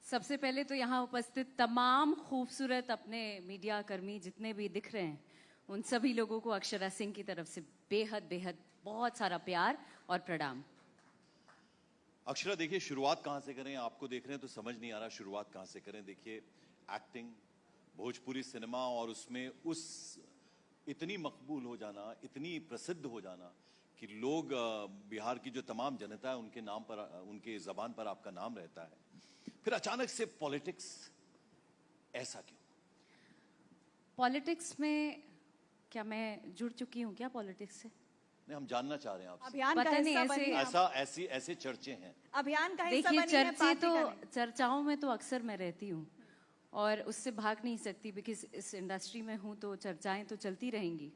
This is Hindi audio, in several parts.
सबसे पहले तो यहाँ उपस्थित तमाम खूबसूरत अपने मीडिया कर्मी जितने भी दिख रहे हैं, उन सभी लोगों को अक्षरा सिंह की तरफ से बेहद बेहद बहुत सारा प्यार और प्रणाम। अक्षरा, देखिए शुरुआत कहाँ से करें? आपको देख रहे हैं तो समझ नहीं आ रहा शुरुआत कहाँ से करें। देखिए एक्टिंग, भोजपुरी सिनेमा और उसमें उस इतनी मकबूल हो जाना, इतनी प्रसिद्ध हो जाना कि लोग बिहार की जो तमाम जनता है उनके नाम पर, उनके जबान पर आपका नाम रहता है। फिर अचानक से पॉलिटिक्स, ऐसा क्यों? पॉलिटिक्स में क्या मैं जुड़ चुकी हूँ क्या पॉलिटिक्स से? नहीं, हम जानना चाह रहे हैं आपसे। अभियान का हिस्सा बनी हैं। ऐसे चर्चे हैं। अभियान का हिस्सा देखिए, बनी हैं, चर्चे तो चर्चाओं में तो अक्सर मैं रहती हूँ और उससे भाग नहीं सकती, बिकॉज इस इंडस्ट्री में हूँ तो चर्चाएं तो चलती रहेंगी।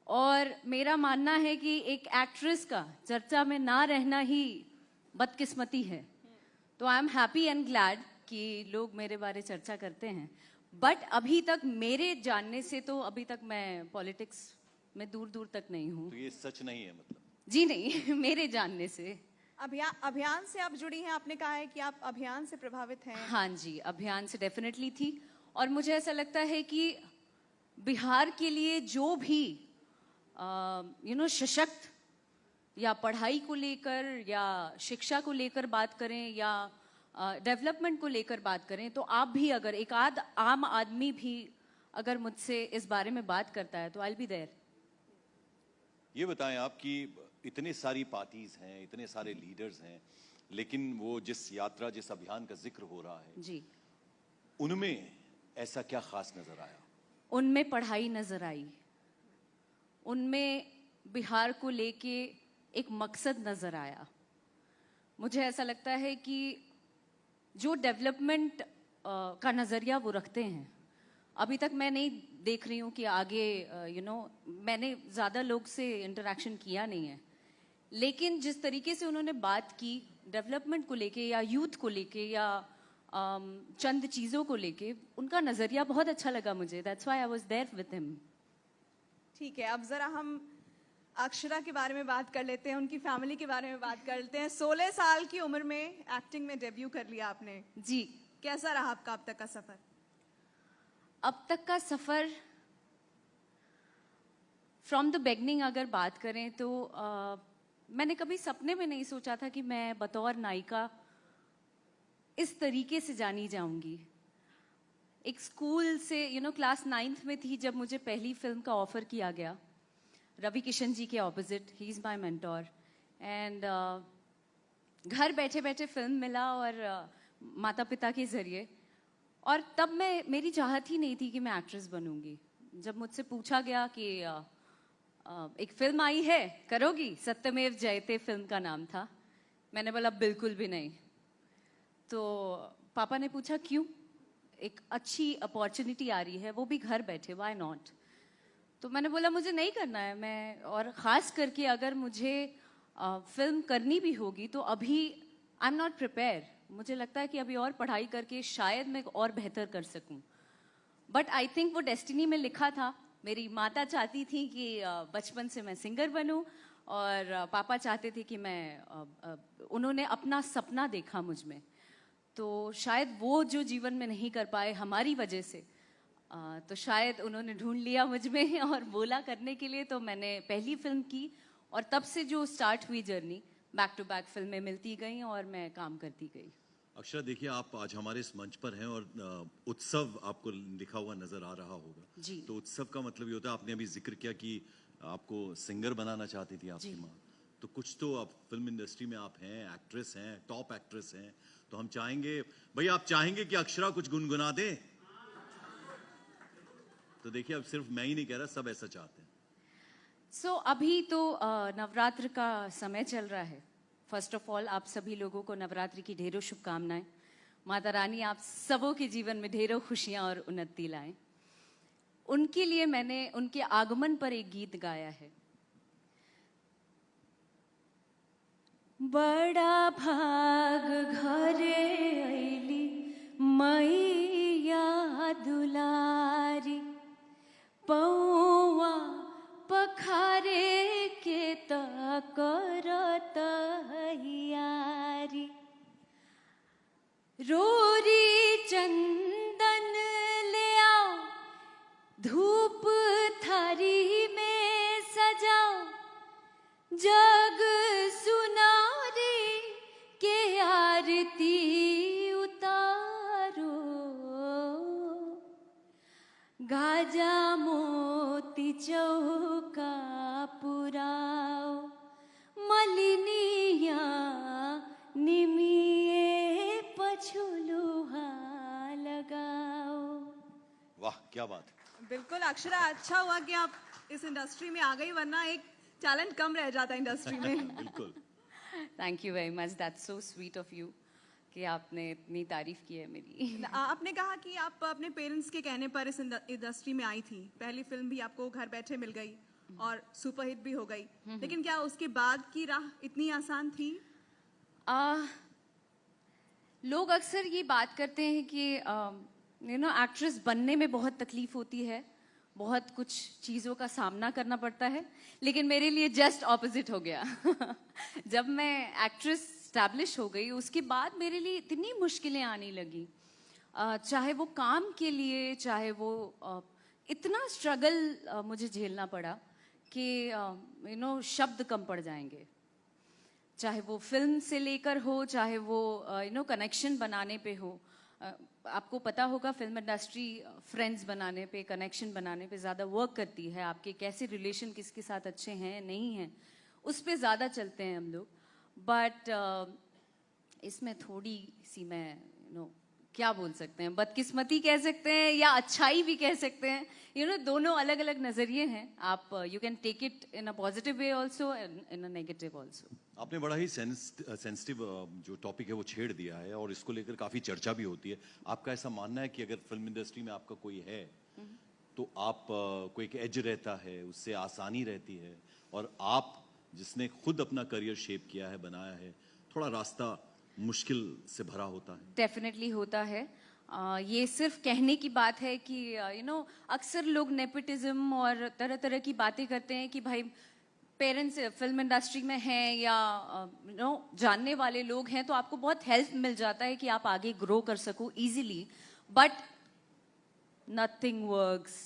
और मेरा मानना है कि एक एक्ट्रेस का चर्चा में ना रहना ही बदकिस्मती है। तो आई एम हैप्पी एंड ग्लैड कि लोग मेरे बारे चर्चा करते हैं, बट अभी तक मेरे जानने से तो अभी तक मैं पॉलिटिक्स में दूर दूर तक नहीं हूँ। तो ये सच नहीं है मतलब? जी नहीं मेरे जानने से। अभियान से आप जुड़ी हैं, आपने कहा है कि आप अभियान से प्रभावित हैं। हाँ जी, अभियान से डेफिनेटली थी। और मुझे ऐसा लगता है कि बिहार के लिए जो भी सशक्त या पढ़ाई को लेकर या शिक्षा को लेकर बात करें या डेवलपमेंट को लेकर बात करें, तो आप भी अगर एक आम आदमी भी अगर मुझसे इस बारे में बात करता है तो आई विल बी देयर। ये बताएं आप कि इतने सारी पार्टीज हैं, इतने सारे लीडर्स हैं, लेकिन वो जिस यात्रा, जिस अभियान का जिक्र हो रहा है जी, उनमें ऐसा क्या खास नजर आया? उनमें पढ़ाई नजर आई, उनमें बिहार को लेके एक मकसद नजर आया। मुझे ऐसा लगता है कि जो डेवलपमेंट का नजरिया वो रखते हैं, अभी तक मैं नहीं देख रही हूँ कि आगे मैंने ज़्यादा लोग से इंटरेक्शन किया नहीं है, लेकिन जिस तरीके से उन्होंने बात की डेवलपमेंट को लेके या यूथ को लेके या चंद चीज़ों को लेके, उनका नज़रिया बहुत अच्छा लगा मुझे। That's why I was there with him. ठीक है, अब ज़रा हम अक्षरा के बारे में बात कर लेते हैं, उनकी फैमिली के बारे में बात कर लेते हैं। 16 साल की उम्र में एक्टिंग में डेब्यू कर लिया आपने। जी, कैसा रहा आपका अब तक का सफ़र? अब तक का सफ़र फ्रॉम द बिगनिंग अगर बात करें तो मैंने कभी सपने में नहीं सोचा था कि मैं बतौर नायिका इस तरीके से जानी जाऊंगी। एक स्कूल से क्लास 9th में थी जब मुझे पहली फिल्म का ऑफर किया गया, रवि किशन जी के opposite. He is my mentor and घर बैठे बैठे फिल्म मिला और माता पिता के ज़रिए, और तब मेरी चाहत ही नहीं थी कि मैं एक्ट्रेस बनूंगी। जब मुझसे पूछा गया कि एक फिल्म आई है, करोगी? सत्यमेव जयते फिल्म का नाम था। मैंने बोला बिल्कुल भी नहीं। तो पापा ने पूछा क्यों? एक अच्छी अपॉर्चुनिटी आ रही है, वो भी घर बैठे, व्हाई नॉट? तो मैंने बोला मुझे नहीं करना है। मैं, और ख़ास करके अगर मुझे फिल्म करनी भी होगी तो अभी आई एम नॉट प्रिपेयर। मुझे लगता है कि अभी और पढ़ाई करके शायद मैं और बेहतर कर सकूं। बट आई थिंक वो डेस्टिनी में लिखा था। मेरी माता चाहती थी कि बचपन से मैं सिंगर बनूं और पापा चाहते थे कि उन्होंने अपना सपना देखा मुझ में। तो शायद वो जो जीवन में नहीं कर पाए हमारी वजह से, तो शायद उन्होंने ढूंढ लिया मुझ में और बोला करने के लिए। तो मैंने पहली फिल्म की और तब से जो स्टार्ट हुई जर्नी, बैक टू बैक फिल्में मिलती गई और मैं काम करती गई। अक्षरा, देखिए आप आज हमारे इस मंच पर हैं और उत्सव आपको लिखा हुआ नजर आ रहा होगा जी। तो उत्सव का मतलब ये होता है, आपने अभी जिक्र किया कि आपको सिंगर बनाना चाहती थी आपकी माँ, तो कुछ तो आप फिल्म इंडस्ट्री में आप हैं, एक्ट्रेस हैं, टॉप एक्ट्रेस हैं, तो हम चाहेंगे भाई, आप चाहेंगे कि अक्षरा कुछ गुनगुना दे? तो देखिए, अब सिर्फ मैं ही नहीं कह रहा, सब ऐसा चाहते हैं। सो अभी तो नवरात्र का समय चल रहा है। फर्स्ट ऑफ ऑल आप सभी लोगों को नवरात्रि की ढेरों शुभकामनाएं। माता रानी आप सबों के जीवन में ढेरों खुशियां और उन्नति लाएं। उनके लिए मैंने उनके आगमन पर एक गीत गाया है। बड़ा भाग घरे अइली मैया दुलारी, पौआ पखारे के करत हियारी। रोरी वाह क्या बात है। बिल्कुल अक्षरा, अच्छा हुआ कि आप इस इंडस्ट्री में आ गई, वरना एक टैलेंट कम रह जाता इंडस्ट्री में। बिल्कुल। Thank you very much, that's so sweet of you कि आपने इतनी तारीफ की है मेरी। आपने कहा कि आप अपने पेरेंट्स के कहने पर इस इंडस्ट्री में आई थी, पहली फिल्म भी आपको घर बैठे मिल गई और सुपरहिट भी हो गई, लेकिन क्या उसके बाद की राह इतनी आसान थी? लोग अक्सर ये बात करते हैं कि एक्ट्रेस बनने में बहुत तकलीफ होती है, बहुत कुछ चीज़ों का सामना करना पड़ता है, लेकिन मेरे लिए जस्ट ऑपोजिट हो गया। जब मैं एक्ट्रेस स्टैब्लिश हो गई, उसके बाद मेरे लिए इतनी मुश्किलें आने लगी, चाहे वो काम के लिए, चाहे वो इतना स्ट्रगल मुझे झेलना पड़ा कि शब्द कम पड़ जाएंगे, चाहे वो फिल्म से लेकर हो, चाहे वो कनेक्शन बनाने पे हो। आपको पता होगा फिल्म इंडस्ट्री फ्रेंड्स बनाने पे, कनेक्शन बनाने पे ज़्यादा वर्क करती है, आपके कैसे रिलेशन किसके साथ अच्छे हैं नहीं हैं उस पे ज़्यादा चलते हैं हम लोग। बट इसमें थोड़ी सी मैं क्या बोल सकते हैं, बदकिस्मती कह सकते हैं या अच्छाई भी कह सकते हैं, दोनों अलग अलग नज़रिए हैं। आप you can take it in a positive way also, in a negative also. आपने बड़ा ही सेंसिटिव जो टॉपिक है वो छेड़ दिया है और इसको लेकर काफी चर्चा भी होती है। आपका ऐसा मानना है कि अगर फिल्म इंडस्ट्री में आपका कोई है तो आप को एक एज रहता है, उससे आसानी रहती है, और आप जिसने खुद अपना करियर शेप किया है, बनाया है, थोड़ा रास्ता मुश्किल से भरा होता है? डेफिनेटली होता है। ये सिर्फ कहने की बात है कि अक्सर लोग नेपोटिज्म और तरह तरह की बातें करते हैं कि भाई पेरेंट्स फिल्म इंडस्ट्री में हैं या जानने वाले लोग हैं तो आपको बहुत हेल्प मिल जाता है कि आप आगे ग्रो कर सको इजीली, बट नथिंग वर्क्स।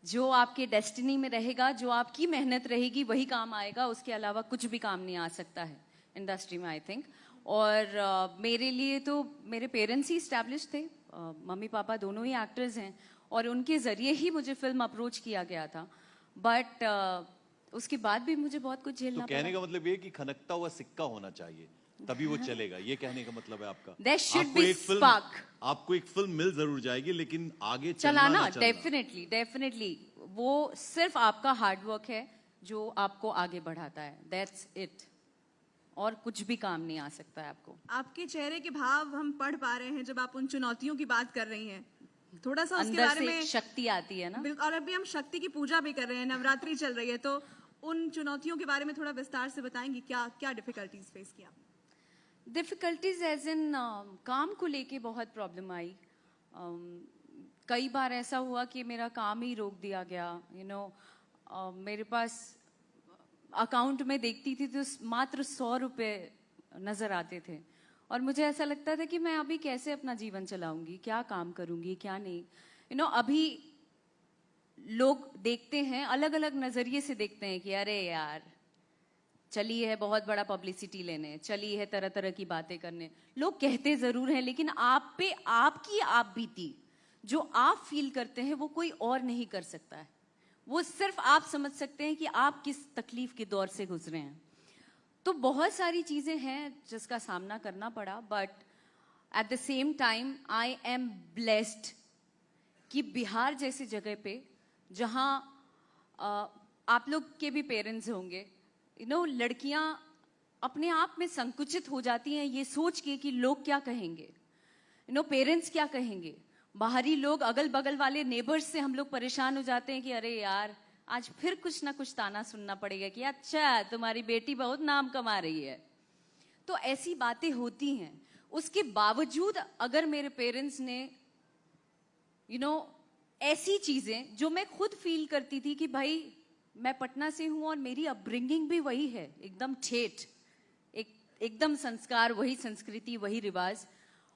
जो आपके डेस्टिनी में रहेगा, जो आपकी मेहनत रहेगी वही काम आएगा, उसके अलावा कुछ भी काम नहीं आ सकता है इंडस्ट्री में, आई थिंक। और मेरे लिए तो मेरे पेरेंट्स ही स्टैब्लिश थे, मम्मी पापा दोनों ही एक्टर्स हैं और उनके ज़रिए ही मुझे फिल्म अप्रोच किया गया था। बट उसके बाद भी मुझे बहुत कुछ झेलना तो कहने का मतलब ये कि खनकता हुआ सिक्का होना चाहिए तभी वो चलेगा, ये कहने का मतलब है आपका? There should be spark. आपको एक फिल्म मिल जरूर जाएगी लेकिन आगे चलाना डेफिनेटली डेफिनेटली वो सिर्फ आपका हार्डवर्क है जो आपको आगे बढ़ाता है, दैट्स इट। और कुछ भी काम नहीं आ सकता है आपको। आपके चेहरे के भाव हम पढ़ पा रहे हैं जब आप उन चुनौतियों की बात कर रही हैं, थोड़ा सा उसके बारे में। शक्ति आती है ना। और अभी हम शक्ति की पूजा भी कर रहे हैं, नवरात्रि चल रही है, तो उन चुनौतियों के बारे में थोड़ा विस्तार से बताएंगी, क्या क्या डिफिकल्टीज फेस किया? डिफिकल्टीज एज इन काम को लेके बहुत प्रॉब्लम आई। कई बार ऐसा हुआ कि मेरा काम ही रोक दिया गया। मेरे पास अकाउंट में देखती थी तो मात्र 100 रुपए नजर आते थे और मुझे ऐसा लगता था कि मैं अभी कैसे अपना जीवन चलाऊंगी, क्या काम करूंगी, क्या नहीं। अभी लोग देखते हैं, अलग अलग नजरिए से देखते हैं कि अरे यार चली है बहुत बड़ा पब्लिसिटी लेने, चली है तरह तरह की बातें करने। लोग कहते जरूर हैं लेकिन आप पे आपकी आप बीती जो आप फील करते हैं वो कोई और नहीं कर सकता है। वो सिर्फ आप समझ सकते हैं कि आप किस तकलीफ के दौर से गुजरे हैं। तो बहुत सारी चीजें हैं जिसका सामना करना पड़ा, but at the same time I am blessed कि बिहार जैसी जगह पे जहां आप लोग के भी पेरेंट्स होंगे, लड़कियां अपने आप में संकुचित हो जाती हैं ये सोच के कि लोग क्या कहेंगे, पेरेंट्स क्या कहेंगे, बाहरी लोग, अगल बगल वाले नेबर्स से हम लोग परेशान हो जाते हैं कि अरे यार आज फिर कुछ ना कुछ ताना सुनना पड़ेगा कि अच्छा तुम्हारी बेटी बहुत नाम कमा रही है। तो ऐसी बातें होती हैं। उसके बावजूद अगर मेरे पेरेंट्स ने ऐसी चीजें जो मैं खुद फील करती थी कि भाई मैं पटना से हूं और मेरी अपब्रिंगिंग भी वही है, एकदम ठेठ, एकदम संस्कार वही, संस्कृति वही, रिवाज,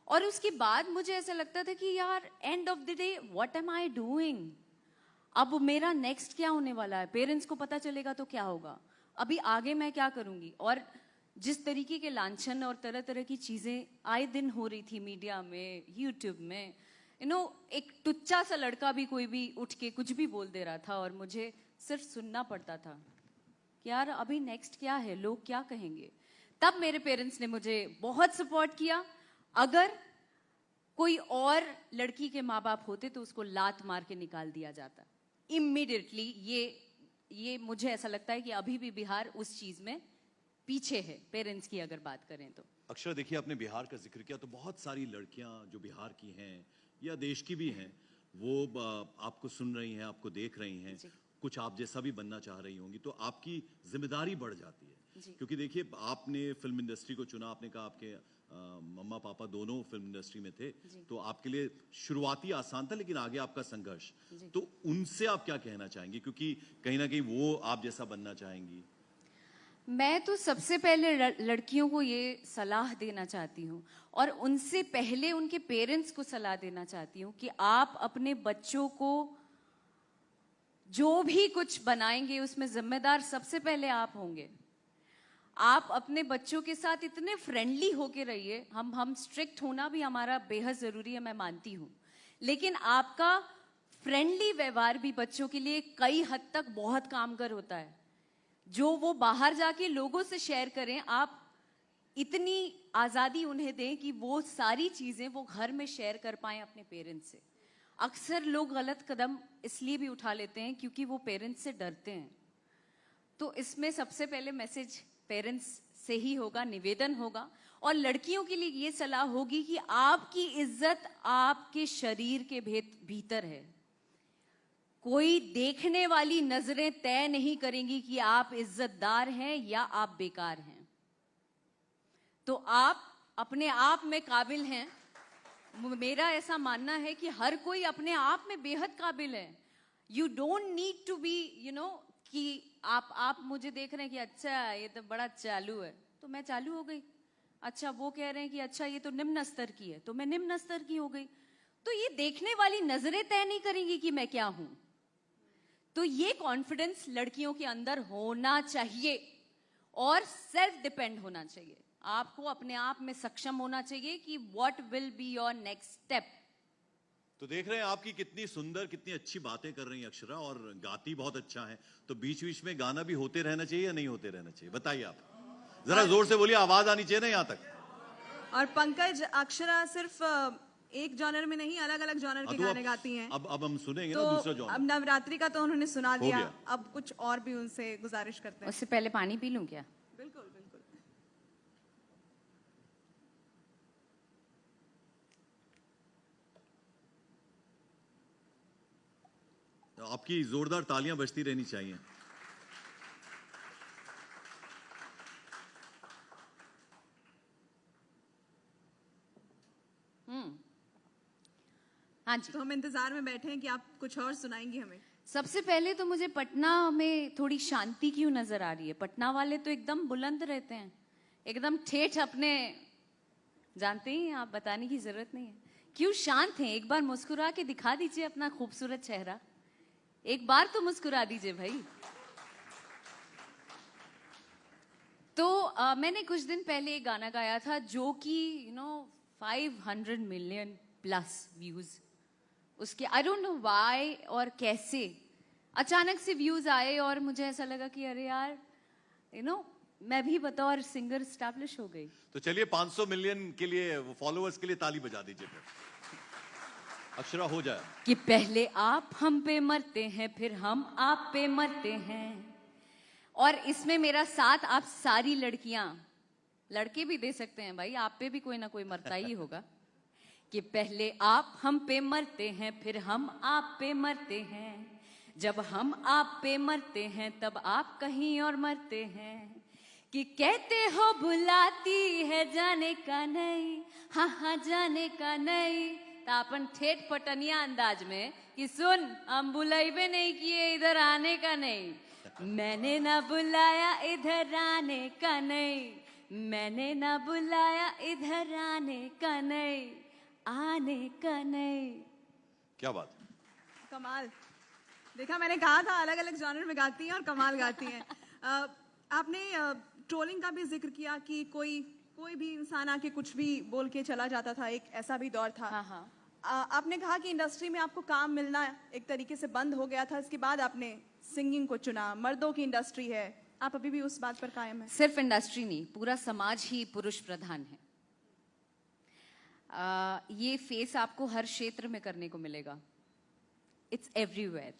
और उसके बाद मुझे ऐसा लगता था कि यार end of the day what am I doing, अब मेरा नेक्स्ट क्या होने वाला है, पेरेंट्स को पता चलेगा तो क्या होगा, अभी आगे मैं क्या करूंगी। और जिस तरीके के लांछन और तरह तरह की चीजें आए दिन हो रही थी मीडिया में, यूट्यूब में, एक टुच्चा सा लड़का भी कोई भी उठ के कुछ भी बोल दे रहा था और मुझे सिर्फ सुनना पड़ता था कि यार अभी नेक्स्ट क्या है, लोग क्या कहेंगे। तब मेरे पेरेंट्स ने मुझे बहुत सपोर्ट किया। अगर कोई और लड़की के माँ बाप होते तो उसको लात मार के निकाल दिया जाता इमीडिएटली। ये मुझे ऐसा लगता है कि अभी भी बिहार उस चीज में पीछे है, पेरेंट्स की अगर बात करें तो। अक्षरा देखिए, आपने बिहार का जिक्र किया तो बहुत सारी लड़कियां जो बिहार की हैं या देश की भी हैं, वो आपको सुन रही हैं, आपको देख रही हैं, कुछ आप जैसा भी बनना चाह रही होंगी, तो आपकी जिम्मेदारी बढ़ जाती है। क्योंकि देखिए, आपने फिल्म इंडस्ट्री को चुना, आपने कहा आपके मम्मा पापा दोनों फिल्म इंडस्ट्री में थे, तो आपके लिए शुरुआती आसान था, लेकिन आगे आपका संघर्ष, तो उनसे आप क्या कहना चाहेंगी, क्योंकि कहीं ना कहीं वो आप जैसा बनना चाहेंगी? मैं तो सबसे पहले लड़कियों को ये सलाह देना चाहती हूँ, और उनसे पहले उनके पेरेंट्स को सलाह देना चाहती हूँ कि आप अपने बच्चों को जो भी कुछ बनाएंगे उसमें जिम्मेदार सबसे पहले आप होंगे। आप अपने बच्चों के साथ इतने फ्रेंडली होके रहिए। हम स्ट्रिक्ट होना भी हमारा बेहद जरूरी है, मैं मानती हूँ, लेकिन आपका फ्रेंडली व्यवहार भी बच्चों के लिए कई हद तक बहुत कामगर होता है। जो वो बाहर जाके लोगों से शेयर करें, आप इतनी आजादी उन्हें दें कि वो सारी चीजें वो घर में शेयर कर पाएं अपने पेरेंट्स से। अक्सर लोग गलत कदम इसलिए भी उठा लेते हैं क्योंकि वो पेरेंट्स से डरते हैं। तो इसमें सबसे पहले मैसेज पेरेंट्स से ही होगा, निवेदन होगा। और लड़कियों के लिए ये सलाह होगी कि आपकी इज्जत आपके शरीर के भीतर है। कोई देखने वाली नजरें तय नहीं करेंगी कि आप इज्जतदार हैं या आप बेकार हैं। तो आप अपने आप में काबिल हैं। मेरा ऐसा मानना है कि हर कोई अपने आप में बेहद काबिल है। You don't need to be कि आप मुझे देख रहे हैं कि अच्छा ये तो बड़ा चालू है तो मैं चालू हो गई। अच्छा वो कह रहे हैं कि अच्छा ये तो निम्न स्तर की है तो मैं निम्न स्तर की हो गई। तो ये देखने वाली नजरें तय नहीं करेंगी कि मैं क्या हूं। तो ये कॉन्फिडेंस लड़कियों के अंदर होना चाहिए और सेल्फ डिपेंड होना चाहिए। आपको अपने आप में सक्षम होना चाहिए कि what will be your next step. तो देख रहे हैं आपकी कितनी सुंदर, कितनी अच्छी बातें कर रही हैं अक्षरा, और गाती बहुत अच्छा है। तो बीच बीच में गाना भी होते रहना चाहिए या नहीं होते रहना चाहिए, बताइए आप। जरा जोर से बोलिए, आवाज आनी चाहिए ना यहाँ तक। और पंकज, अक्षरा सिर्फ एक जॉनर में नहीं, अलग अलग जॉनर के गाने गाती हैं। अब हम सुनेंगे तो ना दूसरा जॉनर। अब नवरात्रि का तो उन्होंने सुना हो दिया, गया। अब कुछ और भी उनसे गुजारिश करते हैं। उससे पहले पानी पी लूं क्या? बिल्कुल बिल्कुल। आपकी जोरदार तालियां बजती रहनी चाहिए। हाँ जी। तो हम इंतजार में बैठे हैं कि आप कुछ और सुनाएंगी हमें। सबसे पहले तो मुझे पटना में थोड़ी शांति क्यों नजर आ रही है? पटना वाले तो एकदम बुलंद रहते हैं, एकदम ठेठ अपने, जानते ही हैं आप, बताने की जरूरत नहीं है। क्यों शांत हैं? एक बार मुस्कुरा के दिखा दीजिए अपना खूबसूरत चेहरा, एक बार तो मुस्कुरा दीजिए भाई। तो मैंने कुछ दिन पहले एक गाना गाया था जो कि 500 मिलियन प्लस व्यूज उसके। आई डोंट नो व्हाई और कैसे अचानक से व्यूज आए और मुझे ऐसा लगा कि अरे यार मैं भी बतौर सिंगर स्टैब्लिश हो गई। तो चलिए 500 मिलियन के लिए, फॉलोअर्स के लिए ताली बजा दीजिए फिर, अक्षरा हो जाए। कि पहले आप हम पे मरते हैं फिर हम आप पे मरते हैं। और इसमें मेरा साथ आप सारी लड़कियां, लड़के भी दे सकते हैं भाई, आप पे भी कोई ना कोई मरता ही होगा। कि पहले आप हम पे मरते हैं फिर हम आप पे मरते हैं, जब हम आप पे मरते हैं तब आप कहीं और मरते हैं। कि कहते हो बुलाती है जाने का नहीं, हाँ हाँ जाने का नहीं। तो अपन ठेठ पटनिया अंदाज में कि सुन हम बुलाइबे नहीं किए, इधर आने का नहीं। मैंने ना बुलाया इधर आने का नहीं, मैंने ना बुलाया इधर आने का नहीं, आने का नहीं। क्या बात, कमाल। देखा, मैंने कहा था अलग अलग जॉनर में गाती हैं और कमाल गाती हैं। आपने ट्रोलिंग का भी जिक्र किया कि कोई भी इंसान आके कुछ भी बोल के चला जाता था, एक ऐसा भी दौर था। हाँ हाँ। आपने कहा कि इंडस्ट्री में आपको काम मिलना एक तरीके से बंद हो गया था, इसके बाद आपने सिंगिंग को चुना। मर्दों की इंडस्ट्री है, आप अभी भी उस बात पर कायम हैं? सिर्फ इंडस्ट्री नहीं, पूरा समाज ही पुरुष प्रधान है। ये फेस आपको हर क्षेत्र में करने को मिलेगा, इट्स एवरीवेयर।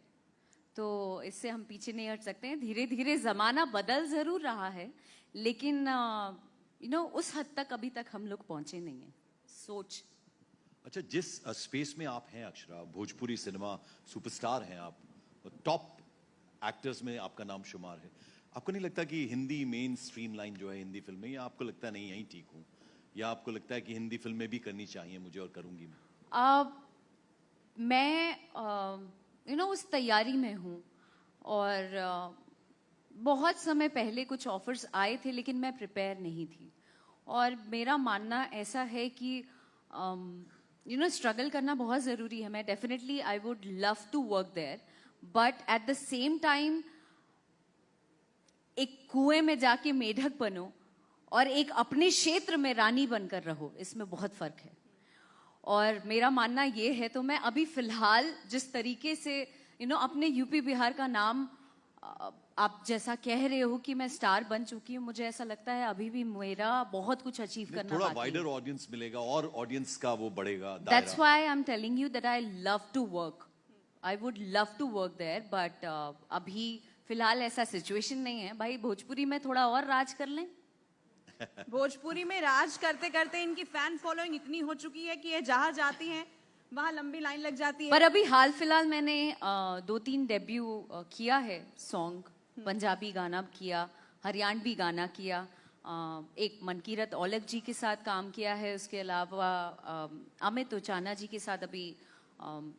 तो इससे हम पीछे नहीं हट सकते हैं। धीरे धीरे जमाना बदल जरूर रहा है, लेकिन उस हद तक अभी तक हम लोग पहुंचे नहीं हैं। सोच। अच्छा, जिस स्पेस में आप हैं अक्षरा, भोजपुरी सिनेमा सुपरस्टार हैं आप, टॉप एक्टर्स में आपका नाम शुमार है, आपको नहीं लगता कि हिंदी मेन स्ट्रीम लाइन जो है हिंदी फिल्म में, या आपको लगता है नहीं यहीं ठीक हूँ, या आपको लगता है कि हिंदी फिल्में भी करनी चाहिए मुझे और करूंगी मैं उस तैयारी में हूँ, और बहुत समय पहले कुछ ऑफर्स आए थे, लेकिन मैं प्रिपेयर नहीं थी। और मेरा मानना ऐसा है कि स्ट्रगल करना बहुत ज़रूरी है। मैं definitely I would love to work there, but at the same time एक कुएं में जाके मेढक बनो और एक अपने क्षेत्र में रानी बनकर रहो, इसमें बहुत फर्क है। और मेरा मानना ये है, तो मैं अभी फिलहाल जिस तरीके से अपने यूपी बिहार का नाम, आप जैसा कह रहे हो कि मैं स्टार बन चुकी हूँ, मुझे ऐसा लगता है अभी भी मेरा बहुत कुछ अचीव करना थोड़ा बाकी है। वाइडर ऑडियंस मिलेगा और ऑडियंस का वो बढ़ेगा दायरा। That's why I'm telling you that I love to work. I would love to work there, but अभी फिलहाल ऐसा सिचुएशन नहीं है। भाई भोजपुरी में थोड़ा और राज कर लें। भोजपुरी में राज करते करते इनकी फैन फॉलोइंग इतनी हो चुकी है कि ये जहाँ जाती हैं वहाँ लंबी लाइन लग जाती है। पर अभी हाल फिलहाल मैंने 2-3 डेब्यू किया है सॉन्ग, पंजाबी गाना किया, हरियाणवी गाना किया, एक मनकीरत औलख जी के साथ काम किया है। उसके अलावा अमित उचाना जी के साथ अभी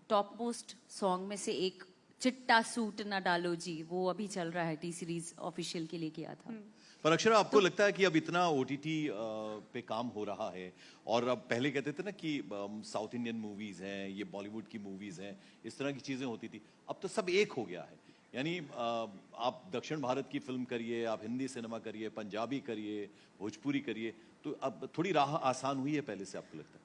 टॉप मोस्ट सॉन्ग में से एक चिट्टा सूट ना डालो जी, वो अभी चल रहा है, टी सीरीज ऑफिशियल के लिए किया था। पर अक्षरा, आपको लगता है कि अब इतना ओटीटी पे काम हो रहा है, और अब पहले कहते थे ना कि साउथ इंडियन मूवीज हैं, ये बॉलीवुड की मूवीज हैं, इस तरह की चीजें होती थी, अब तो सब एक हो गया है। यानी आप दक्षिण भारत की फिल्म करिए, आप हिंदी सिनेमा करिए, पंजाबी करिए, भोजपुरी करिए, तो अब थोड़ी राह आसान हुई है पहले से, आपको लगता है?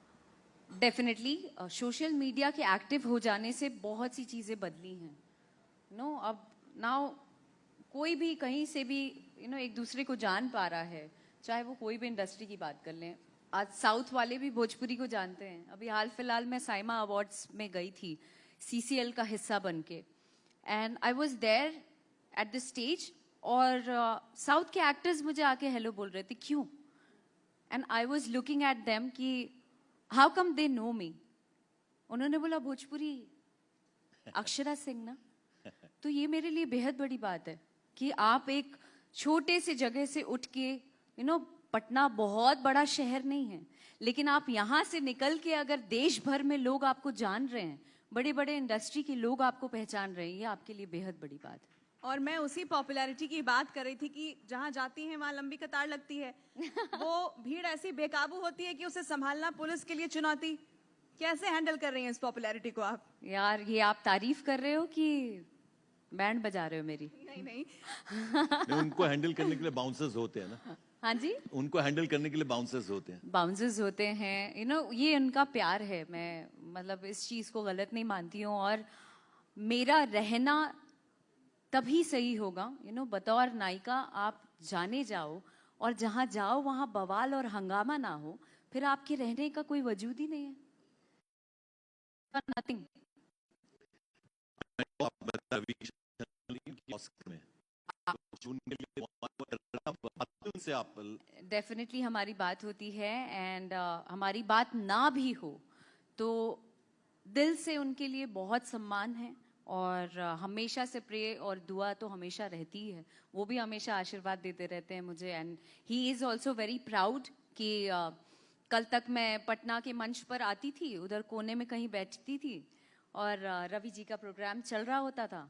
डेफिनेटली सोशल मीडिया के एक्टिव हो जाने से बहुत सी चीजें बदली हैं। अब नाउ कोई भी कहीं से भी एक दूसरे को जान पा रहा है, चाहे वो कोई भी इंडस्ट्री की बात कर लें। आज साउथ वाले भी भोजपुरी को जानते हैं। अभी हाल फिलहाल में साइमा अवार्ड्स में गई थी सीसीएल का हिस्सा बन के, and I was there at the stage, और साउथ के एक्टर्स मुझे आके हेलो बोल रहे थे, क्यों? And I was looking at them कि how come they know me. उन्होंने बोला भोजपुरी अक्षरा सिंह ना। तो ये मेरे लिए बेहद बड़ी बात है कि आप एक छोटे से जगह से उठ के, पटना बहुत बड़ा शहर नहीं है, लेकिन आप यहाँ से निकल के अगर देश भर में लोग आपको जान रहे हैं, बड़े बड़े इंडस्ट्री के लोग आपको पहचान रहे हैं, ये आपके लिए बेहद बड़ी बात है। और मैं उसी पॉपुलैरिटी की बात कर रही थी कि जहाँ जाती हैं वहाँ लंबी कतार लगती है। वो भीड़ ऐसी बेकाबू होती है कि उसे संभालना पुलिस के लिए चुनौती। कैसे हैंडल कर रही हैं इस पॉपुलैरिटी को आप? यार, ये आप तारीफ कर रहे हो कि बैंड बजा रहे हो मेरी? नहीं नहीं, उनको हैंडल करने के लिए बाउंसर्स होते हैं ना। हाँ जी, उनको हैंडल करने के लिए बाउंसर्स होते हैं। बाउंसर्स होते हैं, ये उनका प्यार है। मैं मतलब इस चीज को गलत नहीं मानती हूँ, और मेरा रहना तभी सही होगा, बतौर नायिका आप जाने जाओ, और जहां जाओ वहां बवाल और हंगामा ना हो, फिर आपके रहने का कोई वजूद ही नहीं है। नथिंग। डेफिनेटली हमारी बात होती है, एंड हमारी बात ना भी हो तो दिल से उनके लिए बहुत सम्मान है, और हमेशा से प्रे और दुआ तो हमेशा रहती है। वो भी हमेशा आशीर्वाद देते रहते हैं मुझे, and he is also very proud कि कल तक मैं पटना के मंच पर आती थी, उधर कोने में कहीं बैठती थी, और रवि जी का प्रोग्राम चल रहा होता था,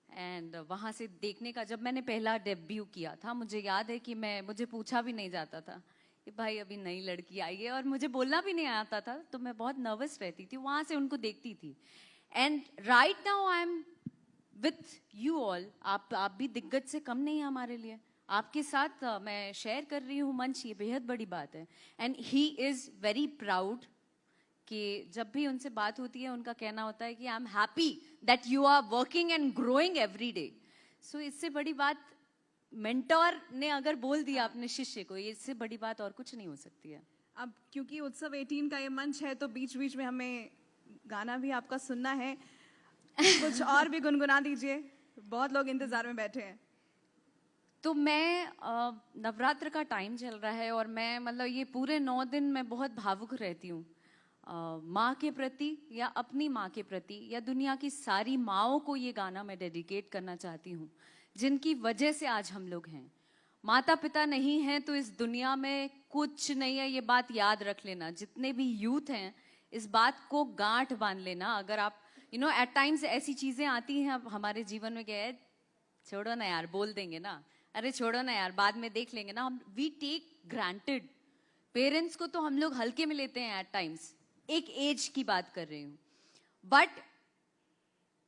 एंड वहाँ से देखने का, जब मैंने पहला डेब्यू किया था, मुझे याद है कि मुझे पूछा भी नहीं जाता था कि भाई अभी नई लड़की आई है, और मुझे बोलना भी नहीं आता था, तो मैं बहुत नर्वस रहती थी। वहाँ से उनको देखती थी, and right now I am with you all. आप भी दिग्गज से कम नहीं है हमारे लिए। आपके साथ मैं शेयर कर रही हूँ मंच, ये बेहद बड़ी बात है, and he is very proud कि जब भी उनसे बात होती है, उनका कहना होता है कि I am happy that you are working and growing every day. So इससे बड़ी बात मेंटोर ने अगर बोल दिया अपने शिष्य को, इससे बड़ी बात और कुछ नहीं हो सकती है। अब क्योंकि उत्सव 18 का ये मंच है तो बीच बीच में हमें गाना भी आपका सुनना है, कुछ और भी गुनगुना दीजिए, बहुत लोग इंतजार में बैठे हैं। तो मैं नवरात्र का टाइम चल रहा है और मैं मतलब ये पूरे 9 दिन मैं बहुत भावुक रहती हूँ माँ के प्रति या अपनी माँ के प्रति या दुनिया की सारी माँओं को ये गाना मैं डेडिकेट करना चाहती हूँ जिनकी वजह से आज हम लोग हैं। माता पिता नहीं हैं तो इस दुनिया में कुछ नहीं है, ये बात याद रख लेना। जितने भी यूथ हैं इस बात को गांठ बांध लेना। अगर आप एट टाइम्स ऐसी चीजें आती हैं अब हमारे जीवन में, क्या है, छोड़ो ना यार, बोल देंगे ना, अरे छोड़ो ना यार, बाद में देख लेंगे ना, हम वी टेक ग्रांटेड। पेरेंट्स को तो हम लोग हल्के में लेते हैं एट टाइम्स, एक एज की बात कर रही हूं, बट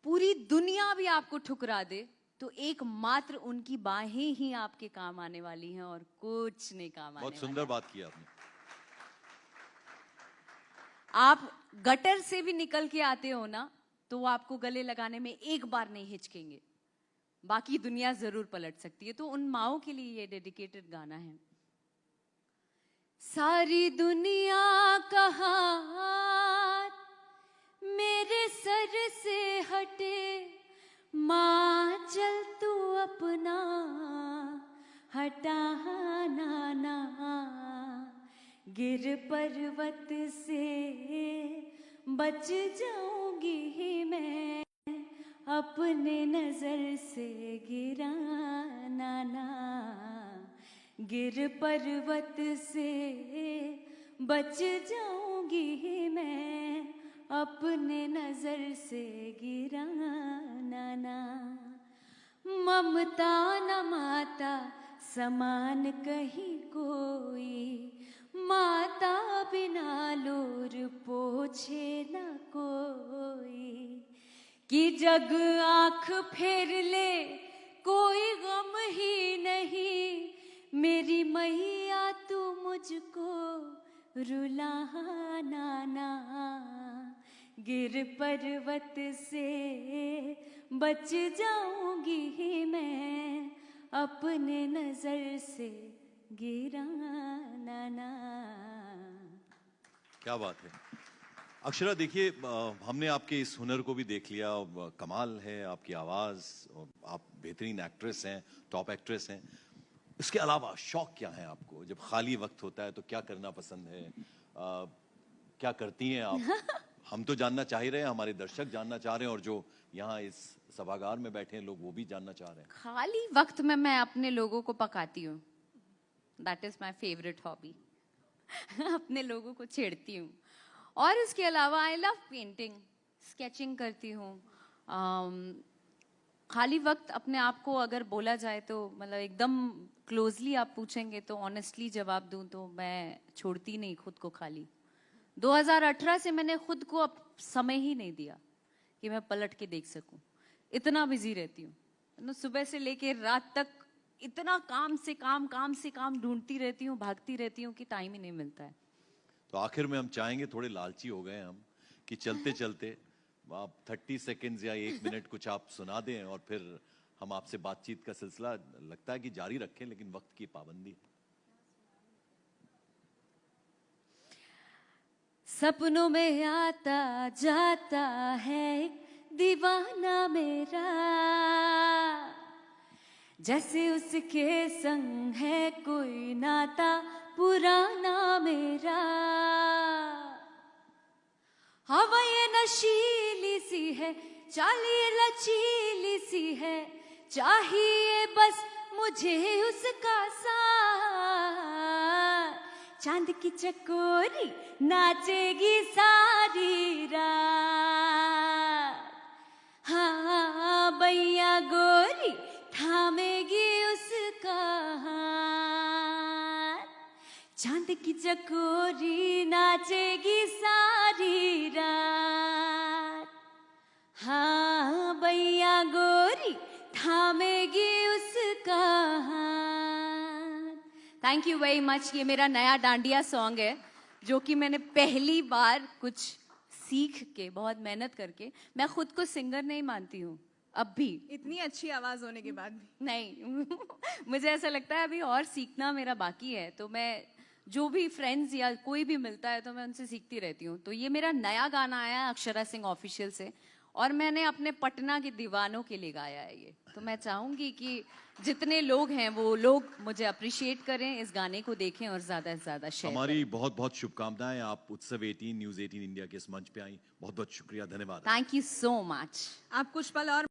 पूरी दुनिया भी आपको ठुकरा दे तो एकमात्र उनकी बाहें ही आपके काम आने वाली हैं और कुछ नहीं काम आने वाला। बहुत सुंदर बात की आपने। आप गटर से भी निकल के आते हो ना तो वो आपको गले लगाने में एक बार नहीं हिचकेंगे, बाकी दुनिया जरूर पलट सकती है। तो उन माओं के लिए ये डेडिकेटेड गाना है। सारी दुनिया का हाथ मेरे सर से हटे, माँ चल तू अपना हटाना ना, गिर पर्वत से बच जाऊंगी मैं, अपने नजर से गिराना ना, गिर पर्वत से बच जाऊंगी मैं, अपने नजर से गिराना ना। ममता न माता समान कहीं कोई, माता बिना लोर पोछे न कोई, कि जग आंख फेर ले कोई गम ही नहीं, मेरी मैया तू मुझको रुलाना ना, गिर पर्वत से बच जाऊंगी मैं, अपने नजर से गिराना ना। क्या बात है अक्षरा। देखिए हमने आपके इस हुनर को भी देख लिया, कमाल है आपकी आवाज, आप बेहतरीन एक्ट्रेस हैं, टॉप एक्ट्रेस हैं। इसके अलावा शौक क्या है आपको? जब खाली वक्त होता है तो क्या करना पसंद है? क्या करती हैं आप? हम तो जानना चाह ही रहे हैं, हमारे दर्शक जानना चाह रहे हैं, और जो यहाँ इस सभागार में बैठे हैं लोग वो भी जानना चाह रहे हैं। खाली वक्त में मैं अपने लोगों को पकाती हूँ, that is my favourite hobby. अपने लोगों को छेड़ती हूँ। और इसके अलावा आई लव पेंटिंग, स्केचिंग करती हूँ। खाली वक्त अपने आप को अगर बोला जाए तो मतलब एकदम क्लोजली आप पूछेंगे तो ऑनेस्टली जवाब दूं तो मैं छोड़ती नहीं खुद को खाली। 2018 से मैंने खुद को अब समय ही नहीं दिया कि मैं पलट के देख सकूं, इतना बिजी रहती हूँ। सुबह से लेके रात तक इतना काम से काम ढूंढती रहती हूँ, भागती रहती हूँ कि टाइम ही नहीं मिलता है। तो आखिर में हम चाहेंगे, थोड़े लालची हो गए हम, कि चलते चलते आप 30 सेकेंड्स या 1 मिनट कुछ आप सुना दें और फिर हम आपसे बातचीत का सिलसिला लगता है कि जारी रखें, लेकिन वक्त की पाबंदी। सपनों में आता जाता है दीवाना मेरा, जैसे उसके संग है कोई नाता पुराना मेरा। हवा ये नशीली सी है, चाल ये लचीली सी है, चाहिए बस मुझे उसका साथ। चांद की चकोरी नाचेगी सारी रात, हाँ बैया गोरी थामेगी उसका हाथ। चांद की चकोरी नाचेगी सारी रात, हाँ बैया गोरी थामेगी उसका हाथ। Thank you very much. ये मेरा नया डांडिया सॉन्ग है जो कि मैंने पहली बार कुछ सीख के, बहुत मेहनत करके, मैं खुद को सिंगर नहीं मानती हूँ अब भी, इतनी अच्छी आवाज होने के बाद भी नहीं। मुझे ऐसा लगता है अभी और सीखना मेरा बाकी है, तो मैं जो भी फ्रेंड्स या कोई भी मिलता है तो मैं उनसे सीखती रहती हूँ। तो ये मेरा नया गाना आया है अक्षरा सिंह ऑफिशियल से, और मैंने अपने पटना के दीवानों के लिए गाया है ये। तो मैं चाहूंगी कि जितने लोग हैं वो लोग मुझे अप्रिशिएट करें, इस गाने को देखें और ज्यादा से ज्यादा शेयर करें। हमारी बहुत बहुत शुभकामनाएं। आप उत्सव 18 न्यूज 18 इंडिया के इस मंच पे आई, बहुत बहुत शुक्रिया, धन्यवाद। Thank you so much. आप कुछ पल और